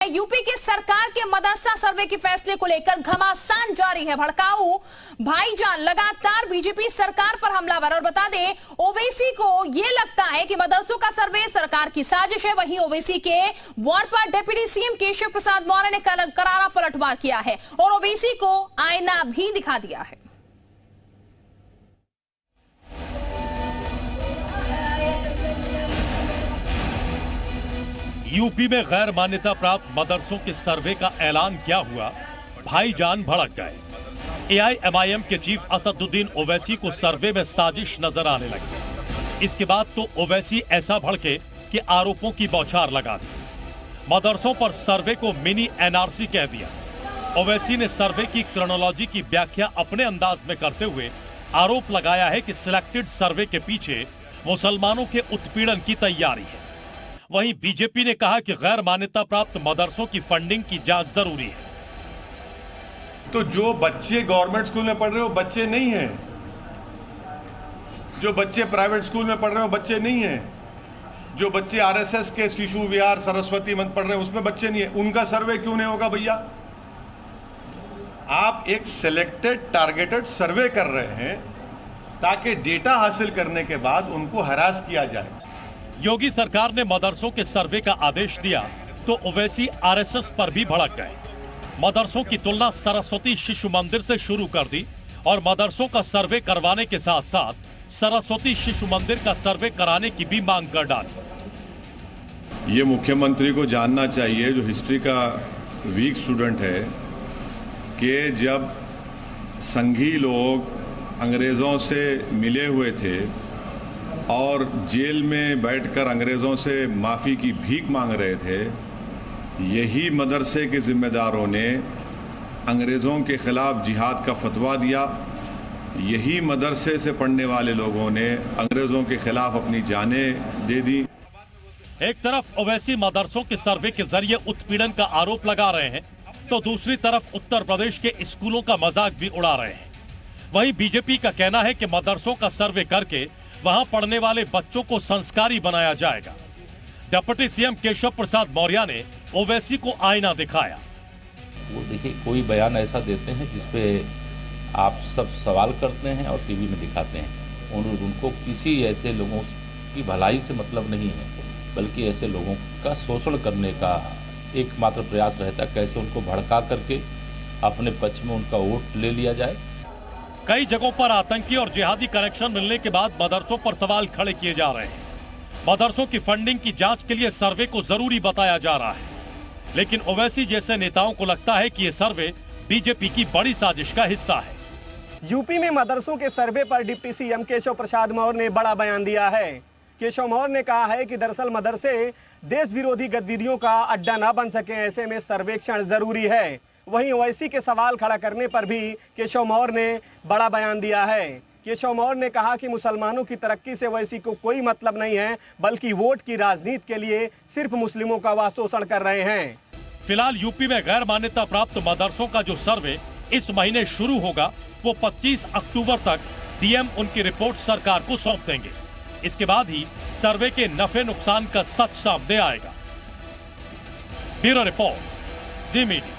UP की सरकार के मदरसा सर्वे के फैसले को लेकर घमासान जारी है। भड़काऊ भाईजान लगातार बीजेपी सरकार पर हमलावर। और बता दें, ओवैसी को यह लगता है कि मदरसों का सर्वे सरकार की साजिश है। वहीं ओवैसी के वार पर डिप्टी सीएम केशव प्रसाद मौर्य ने करारा पलटवार किया है और ओवैसी को आईना भी दिखा दिया है। यूपी में गैर मान्यता प्राप्त मदरसों के सर्वे का ऐलान क्या हुआ, भाईजान भड़क गए। एआईएमआईएम के चीफ असदुद्दीन ओवैसी को सर्वे में साजिश नजर आने लगी। इसके बाद तो ओवैसी ऐसा भड़के कि आरोपों की बौछार लगा दी। मदरसों पर सर्वे को मिनी एनआरसी कह दिया। ओवैसी ने सर्वे की क्रोनोलॉजी की व्याख्या अपने अंदाज में करते हुए आरोप लगाया है कि सिलेक्टेड सर्वे के पीछे मुसलमानों के उत्पीड़न की तैयारी है। वहीं बीजेपी ने कहा कि गैर मान्यता प्राप्त मदरसों की फंडिंग की जांच जरूरी है। तो जो बच्चे गवर्नमेंट स्कूल में पढ़ रहे हो बच्चे नहीं हैं, जो बच्चे प्राइवेट स्कूल में पढ़ रहे हो बच्चे नहीं हैं, जो बच्चे आरएसएस के शिशु विहार सरस्वती मंदिर पढ़ रहे हैं उसमें बच्चे नहीं है, उनका सर्वे क्यों नहीं होगा भैया? आप एक सिलेक्टेड टारगेटेड सर्वे कर रहे हैं ताकि डेटा हासिल करने के बाद उनको हरास किया जाए। योगी सरकार ने मदरसों के सर्वे का आदेश दिया तो ओवैसी आरएसएस पर भी भड़क गए। मदरसों की तुलना सरस्वती शिशु मंदिर से शुरू कर दी और मदरसों का सर्वे करवाने के साथ साथ सरस्वती शिशु मंदिर का सर्वे कराने की भी मांग कर डाली। ये मुख्यमंत्री को जानना चाहिए, जो हिस्ट्री का वीक स्टूडेंट है, कि जब संघी लोग अंग्रेजों से मिले हुए थे और जेल में बैठकर अंग्रेज़ों से माफ़ी की भीख मांग रहे थे, यही मदरसे के ज़िम्मेदारों ने अंग्रेज़ों के ख़िलाफ़ जिहाद का फतवा दिया। यही मदरसे से पढ़ने वाले लोगों ने अंग्रेज़ों के ख़िलाफ़ अपनी जानें दे दी। एक तरफ ओवैसी मदरसों के सर्वे के जरिए उत्पीड़न का आरोप लगा रहे हैं तो दूसरी तरफ उत्तर प्रदेश के स्कूलों का मजाक भी उड़ा रहे हैं। वहीं बीजेपी का कहना है कि मदरसों का सर्वे करके वहां पढ़ने वाले बच्चों को संस्कारी बनाया जाएगा। डिप्टी सीएम केशव प्रसाद मौर्य ने ओवैसी को आईना दिखाया। वो देखिए, कोई बयान ऐसा देते हैं जिसपे आप सब सवाल करते हैं और टीवी में दिखाते हैं। उनको किसी ऐसे लोगों की भलाई से मतलब नहीं है, बल्कि ऐसे लोगों का शोषण करने का एकमात्र प्रयास रहता है, कैसे उनको भड़का करके अपने पक्ष में उनका वोट ले लिया जाए। कई जगहों पर आतंकी और जिहादी कनेक्शन मिलने के बाद मदरसों पर सवाल खड़े किए जा रहे हैं। मदरसों की फंडिंग की जांच के लिए सर्वे को जरूरी बताया जा रहा है, लेकिन ओवैसी जैसे नेताओं को लगता है कि ये सर्वे बीजेपी की बड़ी साजिश का हिस्सा है। यूपी में मदरसों के सर्वे पर डिप्टी सीएम केशव प्रसाद मौर्य ने बड़ा बयान दिया है। केशव मौर्य ने कहा है कि दरअसल मदरसे देश विरोधी गतिविधियों का अड्डा न बन सके, ऐसे में सर्वेक्षण जरूरी है। वहीं ओवैसी के सवाल खड़ा करने पर भी केशव मौर्य ने बड़ा बयान दिया है। केशव मौर्य ने कहा कि मुसलमानों की तरक्की से ओवैसी को कोई मतलब नहीं है, बल्कि वोट की राजनीति के लिए सिर्फ मुस्लिमों का वह शोषण कर रहे हैं। फिलहाल यूपी में गैर मान्यता प्राप्त मदरसों का जो सर्वे इस महीने शुरू होगा, वो 25 अक्टूबर तक डीएम उनकी रिपोर्ट सरकार को सौंप देंगे। इसके बाद ही सर्वे के नफे नुकसान का सच सामने आएगा। ब्यूरो रिपोर्ट, जी मीडिया।